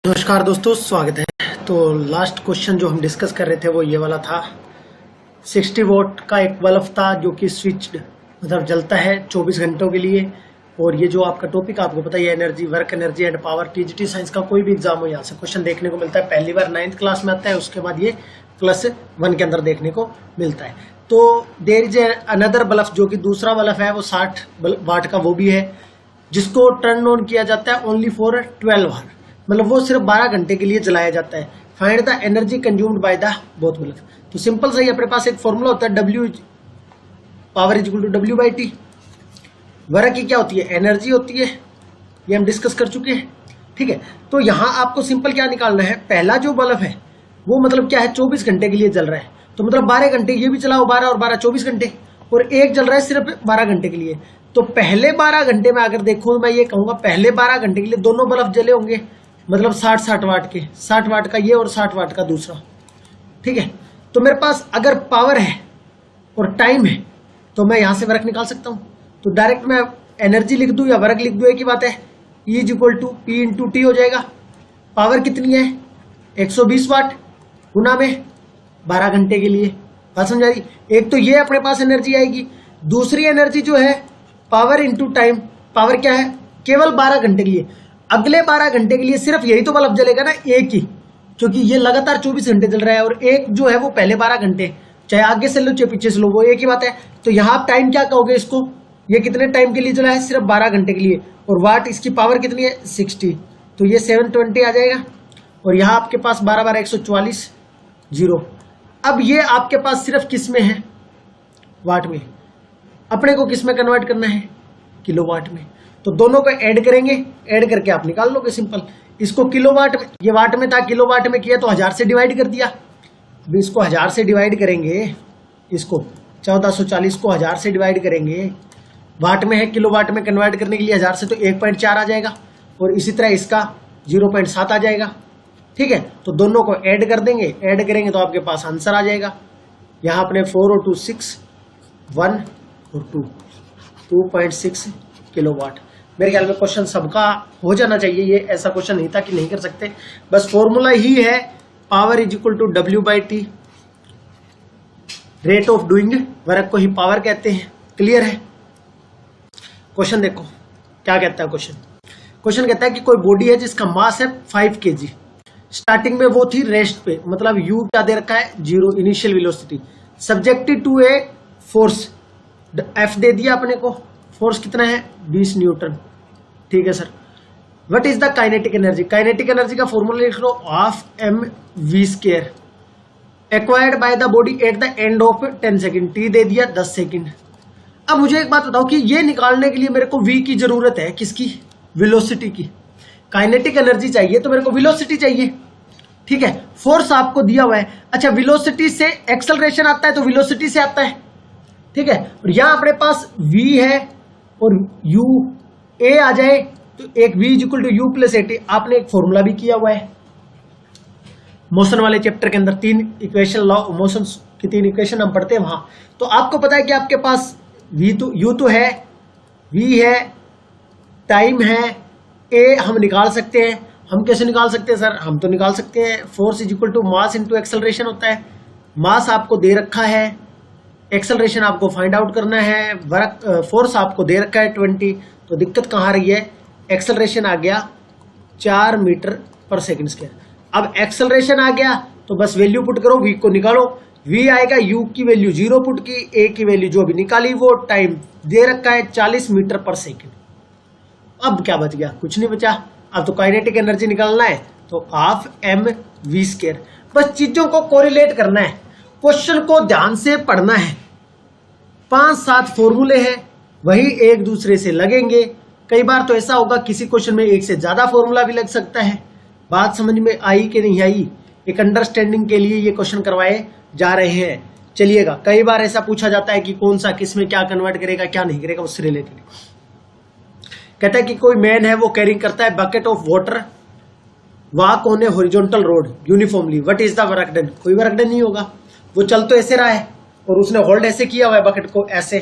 नमस्कार दोस्तों, स्वागत है। तो लास्ट क्वेश्चन जो हम डिस्कस कर रहे थे वो ये वाला था। 60 वोल्ट का एक बल्ब था जो कि स्विच्ड मतलब जलता है 24 घंटों के लिए। और ये जो आपका टॉपिक आपको पता ही है, energy, work energy and power. TGT science का कोई भी एग्जाम हो यहाँ से क्वेश्चन देखने को मिलता है। पहली बार 9th क्लास में आता है, उसके बाद ये +1 के अंदर देखने को मिलता है। तो देयर इज अनदर बल्ब जो कि दूसरा बल्ब है, वो 60 वाट का वो भी है, जिसको टर्न ऑन किया जाता है ओनली फॉर 12 आवर, मतलब वो सिर्फ 12 घंटे के लिए जलाया जाता है। Find the energy consumed by the both bulb. तो सिंपल सही, अपने पास एक फॉर्मूला होता है, W power is equal to W/T। Work की क्या होती है, एनर्जी होती है, ये हम डिस्कस कर चुके हैं। ठीक है, तो यहां आपको सिंपल क्या निकालना है, पहला जो बल्ब है वो मतलब क्या है, 24 घंटे के लिए जल रहा है। तो मतलब 12 घंटे, ये भी चलाओ 12 और 12 24 घंटे, और एक जल रहा है सिर्फ 12 घंटे के लिए। तो पहले 12 घंटे में अगर देखो, मैं ये कहूंगा पहले 12 घंटे के लिए दोनों बल्ब जले होंगे, मतलब 60 वाट के, 60 वाट का ये और 60 वाट का दूसरा। ठीक है, तो मेरे पास अगर पावर है और टाइम है तो मैं यहां से वर्क निकाल सकता हूं। तो डायरेक्ट मैं एनर्जी लिख दूं या वर्क लिख दूं, एक ही बात है। E is equal to P into T हो जाएगा। पावर कितनी है, 120 वाट गुना में 12 घंटे के लिए। बात समझ आ रही। एक तो ये अपने पास एनर्जी आएगी, दूसरी एनर्जी जो है पावर इंटू टाइम। पावर क्या है, केवल 12 घंटे के लिए। अगले 12 घंटे के लिए सिर्फ यही तो बल्ब जलेगा ना, एक ही, क्योंकि ये लगातार 24 घंटे जल रहा है, और एक जो है वो पहले 12 घंटे, चाहे आगे से लो चाहे पीछे से लो, वो एक ही बात है। तो यहाँ आप टाइम क्या कहोगे इसको, ये कितने टाइम के लिए जला है, सिर्फ 12 घंटे के लिए। और वाट, इसकी पावर कितनी है 60, तो ये 720 आ जाएगा। और यहाँ आपके पास 12 12 144 0। अब ये आपके पास सिर्फ किस में है, वाट में। अपने को किस में कन्वर्ट करना है, किलोवाट में। तो दोनों को ऐड करेंगे, ऐड करके आप निकाल लोगे सिंपल। इसको किलोवाट में, ये वाट में था, किलोवाट में किया तो 1000 से डिवाइड कर दिया। अब इसको 1000 से डिवाइड करेंगे, इसको 1440 को 1000 से डिवाइड करेंगे, वाट में है, किलोवाट में कन्वर्ट करने के लिए 1000 से तो 1.4 आ जाएगा, और इसी तरह इसका 0.7 आ जाएगा। ठीक है, तो दोनों को ऐड कर देंगे, ऐड करेंगे तो आपके पास आंसर आ जाएगा। यहाँ अपने 4 और 2 6, 1 और 2, 2.6 किलोवाट। मेरे ख्याल में क्वेश्चन सबका हो जाना चाहिए, ये ऐसा क्वेश्चन नहीं था कि नहीं कर सकते। बस फॉर्मूला ही है, power is equal to W/T, rate of doing work को ही पावर कहते हैं। क्लियर है। क्वेश्चन देखो क्या कहता है क्वेश्चन। क्वेश्चन कहता है कि कोई बॉडी है जिसका मास है 5 kg। स्टार्टिंग में वो थी रेस्ट पे, मतलब U क्या दे रखा है, 0 initial velocity, subjected to a force, F दे दिया अपने को। फोर्स कितना है, 20 न्यूटन। ठीक है sir. What is the kinetic energy, kinetic energy का फॉर्मूला लिख लो, half mv², acquired by the body at the end of 10 second. T दे दिया 10 सेकेंड। अब मुझे एक बात बताओ कि ये निकालने के लिए मेरे को V की जरूरत है, किसकी, वेलोसिटी की। काइनेटिक एनर्जी चाहिए तो मेरे को वेलोसिटी चाहिए। ठीक है, फोर्स आपको दिया हुआ है। अच्छा, वेलोसिटी से एक्सेलरेशन आता है तो वेलोसिटी से आता है। ठीक है, और यहां अपने पास V है और U A आ जाए तो एक V is equal to U plus AT। आपने एक फॉर्मूला भी किया हुआ है मोशन वाले चैप्टर के अंदर, 3 इक्वेशन, लॉ मोशन की 3 इक्वेशन हम पढ़ते हैं वहां। तो आपको पता है कि आपके पास U तो है, V है, टाइम है, A हम निकाल सकते हैं। हम कैसे निकाल सकते हैं सर, हम तो निकाल सकते हैं, force is equal to mass into acceleration होता है। मास आपको दे रखा है, एक्सेलरेशन आपको फाइंड आउट करना है, वर्क फोर्स आपको दे रखा है 20। तो दिक्कत कहाँ आ रही है, एक्सेलरेशन आ गया 4 मीटर पर सेकंड स्क्वायर। अब एक्सेलरेशन आ गया तो बस वैल्यू पुट करो, V को निकालो। V आएगा, U की वैल्यू 0 पुट की, A की वैल्यू जो भी निकाली वो, टाइम दे रखा है 40 मीटर पर सेकंड। अब क्या बच गया, कुछ नहीं बचा। अब तो काइनेटिक एनर्जी निकालना है तो हाफ mv²। बस चीजों को कोरिलेट करना है, क्वेश्चन को ध्यान से पढ़ना है। 5-7 फॉर्मूले हैं, वही एक दूसरे से लगेंगे। कई बार तो ऐसा होगा किसी क्वेश्चन में एक से ज्यादा फॉर्मूला भी लग सकता है। बात समझ में आई कि नहीं आई, एक अंडरस्टैंडिंग के लिए ये क्वेश्चन करवाए जा रहे हैं। चलिएगा, कई बार ऐसा पूछा जाता है कि कौन सा किस में क्या कन्वर्ट करेगा क्या नहीं करेगा, उससे रिलेटेड। कहता है कि कोई मैन है, वो कैरिंग करता है bucket of water, walk on A horizontal road uniformly. What is the work done, कोई वर्क डन नहीं होगा। वो चल तो ऐसे रहा है और उसने होल्ड ऐसे किया हुआ है बकेट को ऐसे,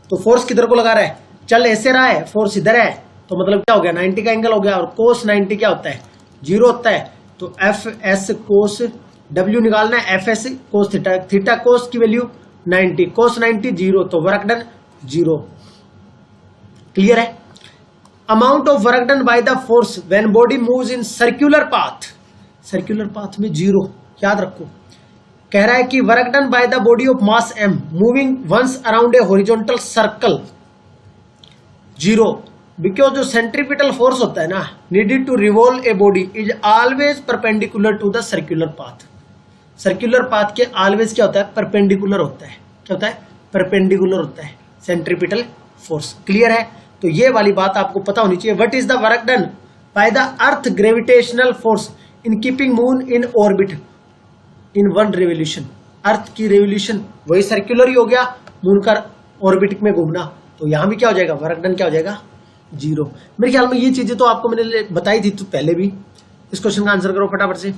तो फोर्स किधर को लगा रहा है, चल ऐसे रहा है, फोर्स इधर है, तो मतलब क्या हो गया 90 का एंगल हो गया। और कोस 90 क्या होता है जीरो होता है तो एफ एस कोस डब्ल्यू निकालना है, F S cos theta, theta cos की वैल्यू 90, कोस 90 जीरो, तो वर्क डन जीरो। क्लियर है? Amount of work done by the force when body moves in circular path, circular path में zero, याद रखो। कह रहा है कि work done by the body of mass M moving once around a horizontal circle zero, because जो centripetal force होता है ना needed to revolve A body is always perpendicular to the circular path. Circular path के always क्या होता है? Perpendicular होता है। क्या होता है? परपेंडिकुलर होता है सेंट्रीपिटल फोर्स। क्लियर है? तो ये वाली बात आपको पता होनी चाहिए। What is the work done by the earth gravitational force in keeping moon in orbit in one revolution. Earth की रेवोल्यूशन वही सर्कुलर ही हो गया, मून का ऑर्बिट में घूमना, तो यहां भी क्या हो जाएगा? वर्क डन क्या हो जाएगा? जीरो। मेरे ख्याल में ये चीजें तो आपको मैंने बताई थी तो पहले भी। इस क्वेश्चन का आंसर करो फटाफट से।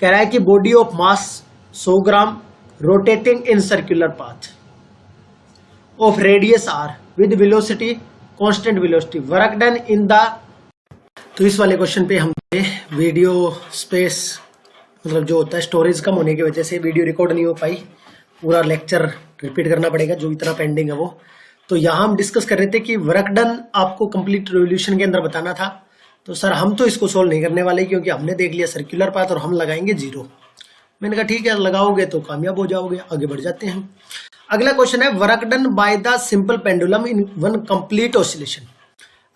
कह रहा है कि body of mass 100 gram rotating in circular path of radius R with velocity constant velocity, work done in the. तो इस वाले क्वेश्चन पे हम वीडियो स्पेस मतलब जो होता है स्टोरेज कम होने की वजह से वीडियो रिकॉर्ड नहीं हो पाई, पूरा लेक्चर रिपीट करना पड़ेगा जो इतना पेंडिंग है वो। तो यहाँ हम डिस्कस कर रहे थे कि वर्क डन आपको कंप्लीट रेवोल्यूशन के अंदर बताना था। तो सर हम तो इसको सोल्व नहीं करने वाले क्योंकि हमने देख लिया सर्कुलर पाथ और हम लगाएंगे जीरो। मैंने कहा ठीक है, लगाओगे तो कामयाब हो जाओगे। आगे बढ़ जाते हैं। अगला क्वेश्चन है work done by the simple pendulum in one complete oscillation.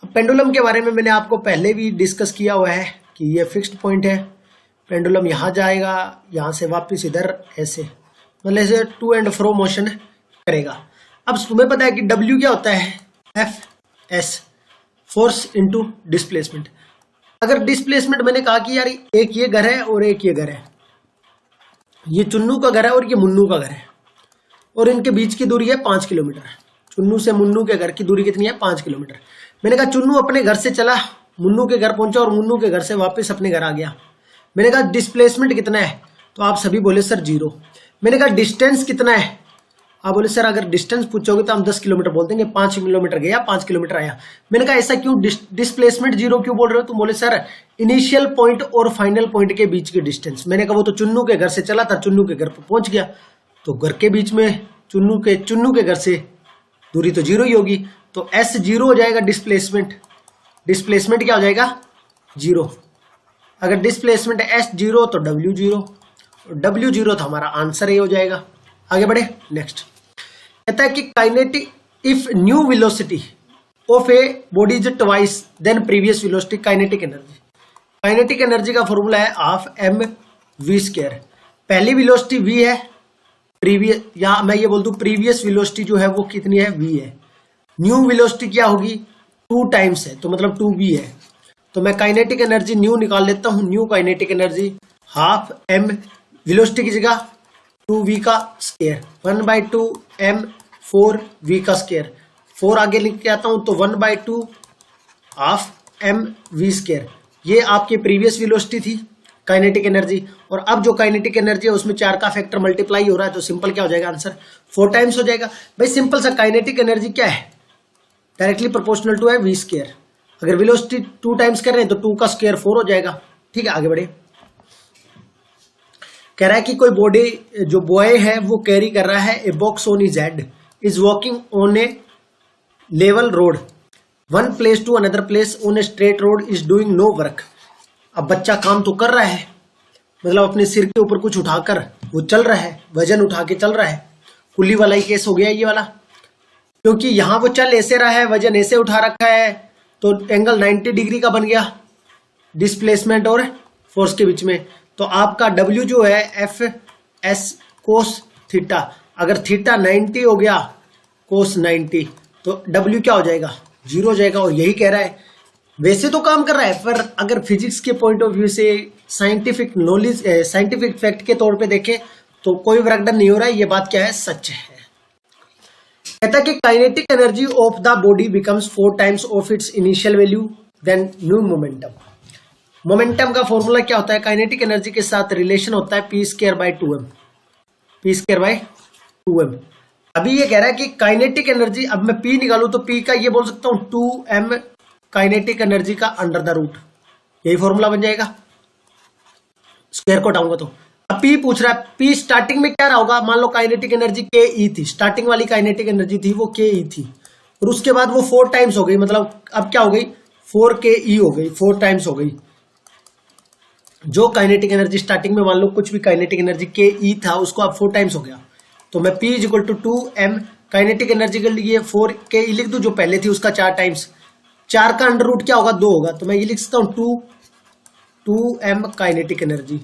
अब पेंडुलम के बारे में मैंने आपको पहले भी डिस्कस किया हुआ है कि ये फिक्स्ड पॉइंट है, पेंडुलम यहाँ जाएगा, यहाँ से वापस इधर ऐसे मतलब ऐसे टू एंड फ्रो मोशन करेगा। अब तुम्हें पता है कि W क्या होता है? F S, force into displacement. अगर डिस्प्लेसमेंट मैंने कहा कि यार एक ये घर है और एक ये घर है, ये चुन्नू का घर है और ये मुन्नू का घर है, और इनके बीच की दूरी है 5 किलोमीटर। चुन्नू से मुन्नू के घर की दूरी कितनी है? 5 किलोमीटर। मैंने कहा चुन्नू अपने घर से चला, मुन्नू के घर पहुंचा और मुन्नू के घर से वापस अपने घर आ गया। मैंने कहा डिस्प्लेसमेंट कितना है? तो आप सभी बोले सर जीरो। मैंने कहा डिस्टेंस कितना है? आप बोले सर अगर डिस्टेंस पूछोगे तो हम 10 किलोमीटर बोल देंगे, 5 किलोमीटर गया 5 किलोमीटर आया। मैंने कहा ऐसा क्यों? डिस्प्लेसमेंट जीरो क्यों बोल रहे हो? तुम बोले सर इनिशियल पॉइंट और फाइनल पॉइंट के बीच की डिस्टेंस। मैंने कहा वो तो चुन्नू के घर से चला था, चुन्नू के घर पर पहुंच गया, तो घर के बीच में चुन्नू के घर से दूरी तो जीरो ही होगी, तो एस जीरो हो जाएगा। डिस्प्लेसमेंट क्या हो जाएगा? जीरो। अगर डिस्प्लेसमेंट एस जीरो तो डब्ल्यू जीरो, डब्ल्यू जीरो तो हमारा आंसर ही हो जाएगा। आगे बढ़े नेक्स्ट। कहता है कि kinetic if new velocity of a body is twice than previous velocity kinetic energy. Kinetic energy का फॉर्मूला है हाफ एम वी स्क्वायर। पहली वेलोसिटी वी है, प्रीवियस या मैं ये बोल दूं प्रीवियस वेलोसिटी जो है वो कितनी है? वी है। न्यू वेलोसिटी क्या होगी? 2 टाइम्स है, तो मतलब 2v है। तो मैं काइनेटिक एनर्जी न्यू निकाल लेता हूं। New kinetic energy half M velocity की जगह 2v का स्क्वायर, 1/2 m 4v का स्क्वायर, 4 आगे लिख के आता हूं तो 1/2 हाफ m v स्क्वायर। ये आपकी प्रीवियस वेलोसिटी थी काइनेटिक एनर्जी, और अब जो काइनेटिक एनर्जी है उसमें 4 का फैक्टर मल्टीप्लाई हो रहा है, तो सिंपल क्या हो जाएगा आंसर? 4 टाइम्स हो जाएगा। भाई सिंपल सा काइनेटिक एनर्जी क्या है? डायरेक्टली प्रोपोर्शनल टू है वी स्क्वायर। अगर वेलोसिटी 2 टाइम्स कर रहे हैं तो 2 का स्क्वायर 4 हो जाएगा। ठीक है, आगे बढ़े। कह रहा है कि कोई बॉडी जो बॉय है वो कैरी कर रहा है a box on his head, is walking on a level road, one place to another place on a straight road, is doing no work. अब बच्चा काम तो कर रहा है, मतलब अपने सिर के ऊपर कुछ उठाकर वो चल रहा है, वजन उठा के चल रहा है। कुल्ली वाला ही केस हो गया ये वाला, क्योंकि यहां वो चल ऐसे रहा है, वजन ऐसे उठा रखा है, तो एंगल 90 डिग्री का बन गया डिस्प्लेसमेंट और फोर्स के बीच में। तो आपका W जो है एफ एस कोस थीटा, अगर थीटा 90 हो गया कोस 90 तो W क्या हो जाएगा? जीरो हो जाएगा। और यही कह रहा है, वैसे तो काम कर रहा है, पर अगर फिजिक्स के पॉइंट ऑफ व्यू से साइंटिफिक नॉलेज साइंटिफिक फैक्ट के तौर पे देखें तो कोई वर्क डन नहीं हो रहा है। ये बात क्या है? सच है। कहता है कि kinetic energy of the body becomes 4 times of its initial value then new momentum. Momentum का फॉर्मूला क्या होता है? काइनेटिक एनर्जी के साथ रिलेशन होता है p²/2m, p²/2m। अभी ये कह रहा है कि काइनेटिक एनर्जी, अब मैं p निकालू तो p का ये बोल सकता हूं 2m काइनेटिक एनर्जी का अंडर द रूट यही फॉर्मूला बन जाएगा स्क्वायर को हटाऊंगा तो। अब पी पूछ रहा है, पी स्टार्टिंग में क्या रहा होगा, मान लो काइनेटिक एनर्जी के ई थी, स्टार्टिंग वाली काइनेटिक एनर्जी थी वो के ई थी, और उसके बाद वो 4 टाइम्स हो गई, मतलब अब क्या हो गई 4 के ई हो गई, 4 टाइम्स हो गई। जो काइनेटिक एनर्जी स्टार्टिंग में मान लो कुछ भी काइनेटिक एनर्जी के ई था उसको अब 4 टाइम्स हो गया, तो मैं P equal to 2m kinetic energy के लिए 4 के ई लिख दूं जो पहले थी उसका 4 टाइम्स, 4 का अंडर रूट क्या होगा 2 होगा, तो मैं ये लिख सकता हूं 2m काइनेटिक एनर्जी,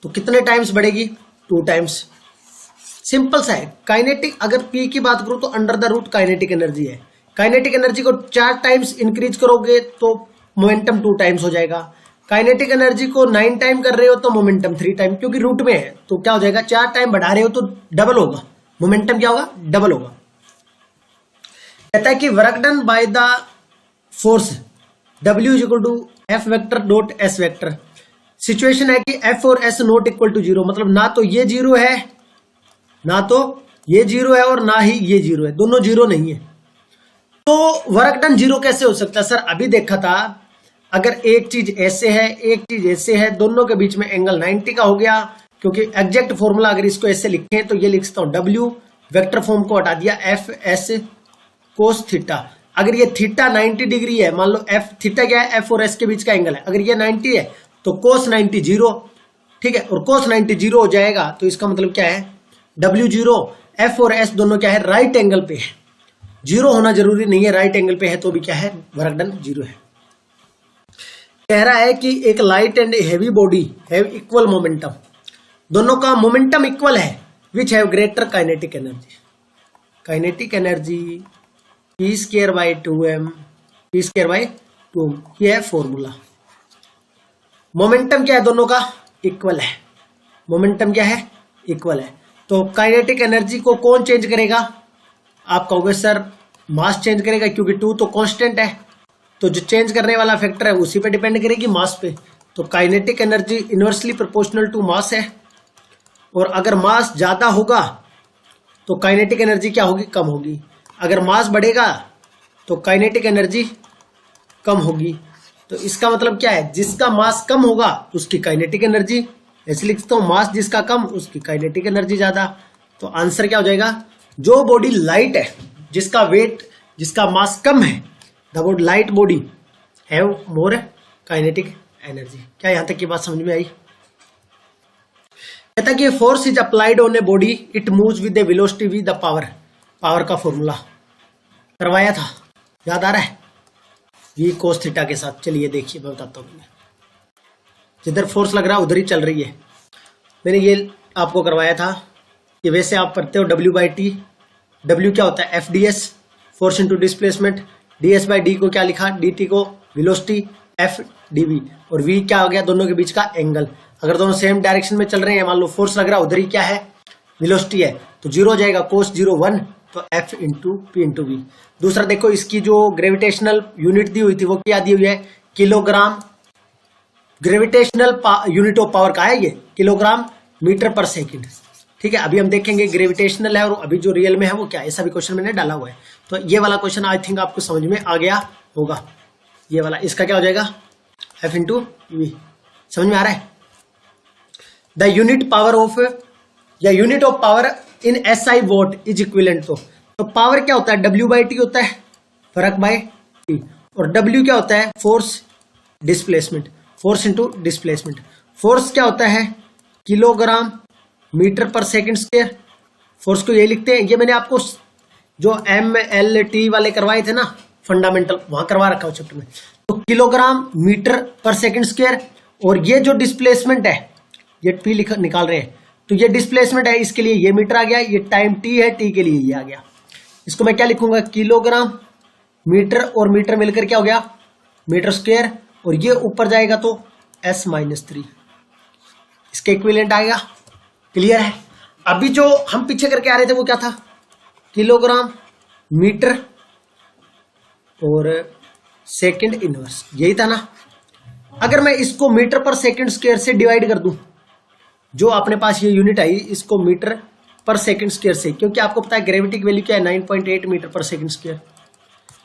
तो कितने टाइम्स बढ़ेगी 2 टाइम्स। सिंपल सा है, काइनेटिक अगर P की बात करूं तो under the root kinetic energy है, काइनेटिक एनर्जी को 4 टाइम्स इंक्रीज करोगे तो मोमेंटम 2 टाइम्स हो जाएगा, काइनेटिक एनर्जी को 9 टाइम कर रहे हो तो मोमेंटम 3 टाइम, क्योंकि रूट में है तो क्या हो जाएगा 4 टाइम बढ़ा रहे हो तो डबल होगा, मोमेंटम क्या होगा डबल होगा। कहता है कि work done by the force W equal to F vector dot S vector, situation है कि F और S नॉट इक्वल टू 0, मतलब ना तो ये 0 है ना तो ये 0 है और ना ही ये 0 है, दोनों 0 नहीं है, तो वर्क डन 0 कैसे हो सकता है। सर अभी देखा था अगर एक चीज ऐसे है एक चीज ऐसे है, दोनों के बीच में एंगल 90 का हो गया, क्योंकि एग्जैक्ट फॉर्मूला अगर इसको ऐसे लिखें तो ये लिख सकता हूं W वेक्टर फॉर्म को हटा दिया F S कोस थीटा, अगर ये थीटा 90 डिग्री है, मान लो F थीटा क्या है F और S के बीच का एंगल है, अगर ये 90 है तो कोस 90 0, ठीक है, और कोस 90 0 हो जाएगा तो इसका मतलब क्या है W 0, F और S दोनों क्या है राइट एंगल पे है, 0 होना जरूरी नहीं है, राइट एंगल पे है तो भी क्या है वर्क डन 0 है। कह रहा है कि एक light and heavy body have equal momentum, दोनों का मोमेंटम इक्वल है, which have greater kinetic energy, kinetic energy P square by 2m P square by 2m, ये है फॉर्मूला। मोमेंटम क्या है दोनों का इक्वल है, मोमेंटम क्या है इक्वल है, तो काइनेटिक एनर्जी को कौन चेंज करेगा, आप कहोगे सर मास चेंज करेगा, क्योंकि 2 तो कांस्टेंट है, तो जो चेंज करने वाला फैक्टर है उसी पे डिपेंड करेगी मास पे, तो kinetic energy inversely proportional to mass है, और अगर मास ज्यादा होगा तो काइनेटिक एनर्जी क्या होगी कम होगी, अगर मास बढ़ेगा तो काइनेटिक एनर्जी कम होगी, तो इसका मतलब क्या है जिसका मास कम होगा उसकी काइनेटिक एनर्जी, ऐसे लिख सकता हूं मास जिसका कम उसकी काइनेटिक एनर्जी ज्यादा, तो आंसर क्या हो जाएगा जो बॉडी लाइट है जिसका वेट जिसका मास कम है the light body have more kinetic energy. क्या यहां तक की बात समझ में आई। कहता कि force is applied on a body it moves with the velocity with the power, power का फॉर्मूला करवाया था याद आ रहा है V कोस थीटा के साथ, चलिए देखिए मैं बताता हूँ, जिधर फोर्स लग रहा है उधर ही चल रही है, मैंने ये आपको करवाया था कि वैसे आप पढ़ते हो W बाई टी, W क्या होता है FDS force into displacement, DS by D को क्या लिखा DT को वेलोसिटी, F dV, और V क्या हो गया दोनों के बीच का एंगल, अगर दोनों सेम डायरेक्शन में चल रहे हैं मान लो फोर्स लग रहा है उधर ही क्या है वेलोसिटी है, तो 0 हो जाएगा कोस 0 1, तो F into P into V। दूसरा देखो इसकी जो ग्रेविटेशनल यूनिट दी हुई थी वो क्या दी हुई है kilogram, gravitational unit of power का है ये किलोग्राम मीटर पर सेकंड, ठीक है। अभी हम देखेंगे ग्रेविटेशनल है और अभी जो रियल में है वो क्या है, ऐसा भी क्वेश्चन मैंने डाला हुआ है, तो ये वाला क्वेश्चन आई थिंक आपको समझ में आ गया होगा, ये वाला इसका क्या हो जाएगा F इंटू V, समझ में आ रहा है। द यूनिट पावर ऑफ या unit of power in SI what is equivalent, तो पावर क्या होता है W बाई टी होता है, फर्क बाय टी, और W क्या होता है force displacement, force into displacement, force क्या होता है किलोग्राम मीटर पर सेकंड स्क्वायर, फोर्स को ये लिखते हैं, ये मैंने आपको जो MLT वाले करवाए थे ना फंडामेंटल वहां करवा रखा है चैप्टर में, तो किलोग्राम मीटर पर सेकंड स्क्वायर, और ये जो डिस्प्लेसमेंट है ये P निकाल रहे हैं, तो ये डिस्प्लेसमेंट है इसके लिए ये मीटर आ गया, ये टाइम T है T के लिए ये आ गया, इसको मैं क्या लिखूंगा किलोग्राम मीटर और मीटर मिलकर क्या हो गया मीटर स्क्वायर, और ये ऊपर जाएगा तो S-3 इसके इक्विवेलेंट आएगा, क्लियर है। अभी जो हम पीछे करके आ रहे थे वो क्या था किलोग्राम मीटर और सेकंड इनवर्स, यही था ना। अगर मैं इसको मीटर पर सेकंड स्क्वायर से डिवाइड कर दूं, जो अपने पास ये यूनिट आई इसको मीटर पर सेकंड स्क्वायर से, क्योंकि आपको पता है ग्रेविटी की वैल्यू क्या है 9.8 मीटर पर सेकंड स्क्वायर,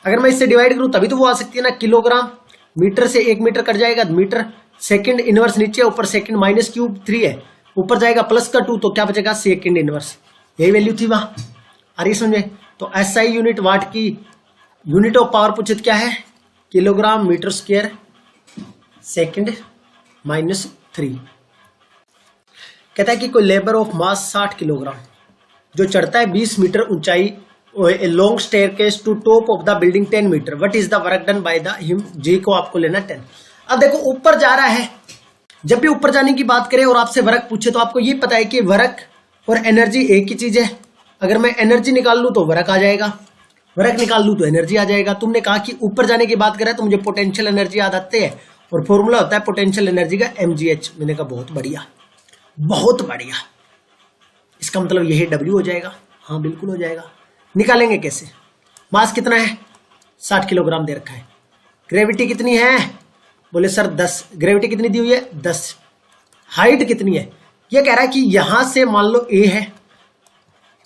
अगर मैं इससे डिवाइड करूं तभी तो वो आ सकती है ना किलोग्राम मीटर से 1 मीटर कट जाएगा, मीटर सेकंड इनवर्स नीचे, ऊपर सेकंड माइनस क्यूब 3 है, ऊपर जाएगा प्लस का 2, तो क्या बचेगा सेकंड इनवर्स। यही वैल्यू थी वहां, आ रही समझ में। तो एसआई यूनिट वाट की यूनिट ऑफ पावर पूछे क्या है, kilogram metre square second minus 3। कहता है कि कोई लेबर ऑफ मास 60 किलोग्राम जो चढ़ता है 20 मीटर ऊंचाई long staircase to top of the building 10 metre, what is the work done by the him, जी को आपको लेना 10। अब देखो ऊपर जा रहा है, जब भी ऊपर जाने की बात करें और आपसे वर्क पूछे तो आपको ये पता है कि वर्क और एनर्जी एक ही चीज है। अगर मैं एनर्जी निकाल लूं तो वर्क आ जाएगा, वर्क निकाल लूं तो एनर्जी आ जाएगा। तुमने कहा कि ऊपर जाने की बात करें तो मुझे पोटेंशियल एनर्जी याद आती है और फॉर्मूला होता है पोटेंशियल एनर्जी का mgh। मैंने कहा बहुत बढ़िया, बहुत बढ़िया, इसका मतलब यही W हो जाएगा। हाँ बिल्कुल हो जाएगा। निकालेंगे कैसे, मास कितना है 60 किलोग्राम दे रखा है, ग्रेविटी कितनी है, बोले सर 10, ग्रेविटी कितनी दी हुई है 10, हाइट कितनी है, ये कह रहा है कि यहां से मान लो A है,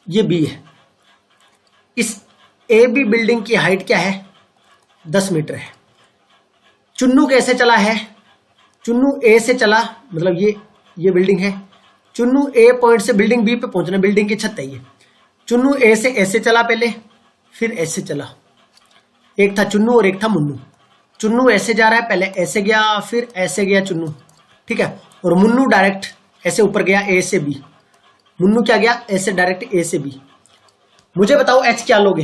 ये B है, इस AB बिल्डिंग की हाइट क्या है 10 मीटर है। चुन्नू कैसे चला है, चुन्नू A से चला, मतलब ये बिल्डिंग है, चुन्नू A पॉइंट से बिल्डिंग B पे पहुंचना, बिल्डिंग की छत है ये, चुन्नू A से ऐसे चला पहले, फिर ऐसे चला, एक था चुन्नू और एक था मुन्नू। चुन्नू ऐसे जा रहा है, पहले ऐसे गया फिर ऐसे गया चुन्नू, ठीक है, और मुन्नू डायरेक्ट ऐसे ऊपर गया A से B, मुन्नू क्या गया ऐसे डायरेक्ट A से B। मुझे बताओ H क्या लोगे,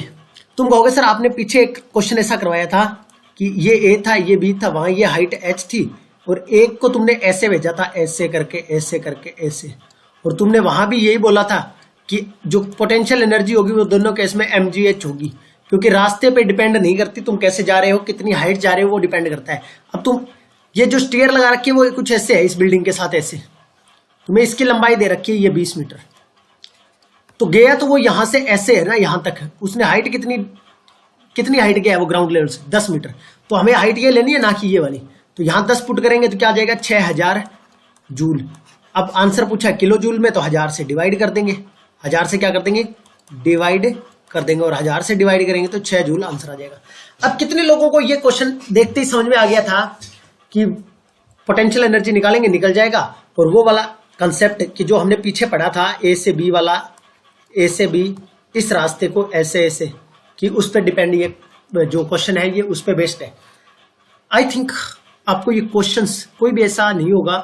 तुम कहोगे सर आपने पीछे एक क्वेश्चन ऐसा करवाया था कि ये A था ये B था, वहां ये हाइट H थी और एक को तुमने ऐसे भेजा था, ऐसे करके ऐसे करके ऐसे, और तुमने वहां भी यही बोला था कि जो पोटेंशियल एनर्जी होगी वो दोनों केस में mgh होगी, क्योंकि रास्ते पे डिपेंड नहीं करती, तुम कैसे जा रहे हो कितनी हाइट जा रहे हो वो डिपेंड करता है। अब तुम ये जो स्टीयर लगा रखी है वो कुछ ऐसे है, इस बिल्डिंग के साथ ऐसे, तुम्हें इसकी लंबाई दे रखी है ये 20 मीटर, तो गया तो वो यहां से ऐसे है ना, यहां तक है, उसने हाइट कितनी हाइट गया है वो ग्राउंड लेवल से 10 मीटर, तो हमें हाइट ये लेनी है ना कि ये वाली, तो यहां 10 पुट करेंगे तो क्या आ जाएगा 6000 जूल। अब आंसर पूछा किलो जूल में, तो 1000 से डिवाइड कर देंगे, 1000 से क्या कर देंगे डिवाइड कर देंगे, और 1000 से डिवाइड करेंगे तो 6 जूल आंसर आ जाएगा। अब कितने लोगों को ये क्वेश्चन देखते ही समझ में आ गया था कि पोटेंशियल एनर्जी निकालेंगे निकल जाएगा, और वो वाला कंसेप्ट कि जो हमने पीछे पढ़ा था A से B वाला, A से B इस रास्ते को ऐसे ऐसे, कि उस पर डिपेंड ये जो क्वेश्चन है ये उस पर बेस्ड है। आई थिंक आपको ये क्वेश्चंस कोई भी ऐसा नहीं होगा,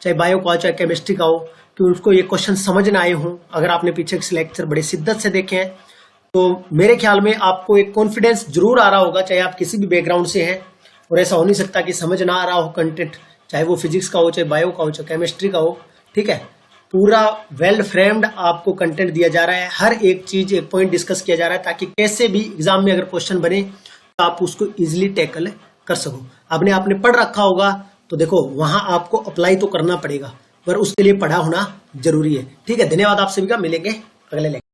चाहे बायो का हो चाहे केमिस्ट्री का हो, कि उसको ये क्वेश्चन समझ ना आए हों। अगर आपने पीछे के लेक्चर बड़े शिद्दत से देखे हैं तो मेरे ख्याल में आपको एक कॉन्फिडेंस जरूर आ रहा होगा, चाहे आप किसी भी बैकग्राउंड से हैं। और ऐसा हो नहीं सकता कि समझ ना आ रहा हो कंटेंट, चाहे वो फिजिक्स का हो चाहे बायो का हो चाहे केमिस्ट्री का हो, ठीक है। पूरा वेल फ्रेम्ड आपको कंटेंट दिया जा रहा है, हर एक चीज एक पॉइंट डिस्कस किया जा रहा है, ताकि कैसे भी एग्जाम में अगर क्वेश्चन बने तो आप उसको इजिली टैकल कर सको। आपने पढ़ रखा होगा तो देखो वहां आपको अप्लाई तो करना पड़ेगा, पर उसके लिए पढ़ा होना जरूरी है, ठीक है। धन्यवाद आप सभी का, मिलेंगे अगले लेक्चर।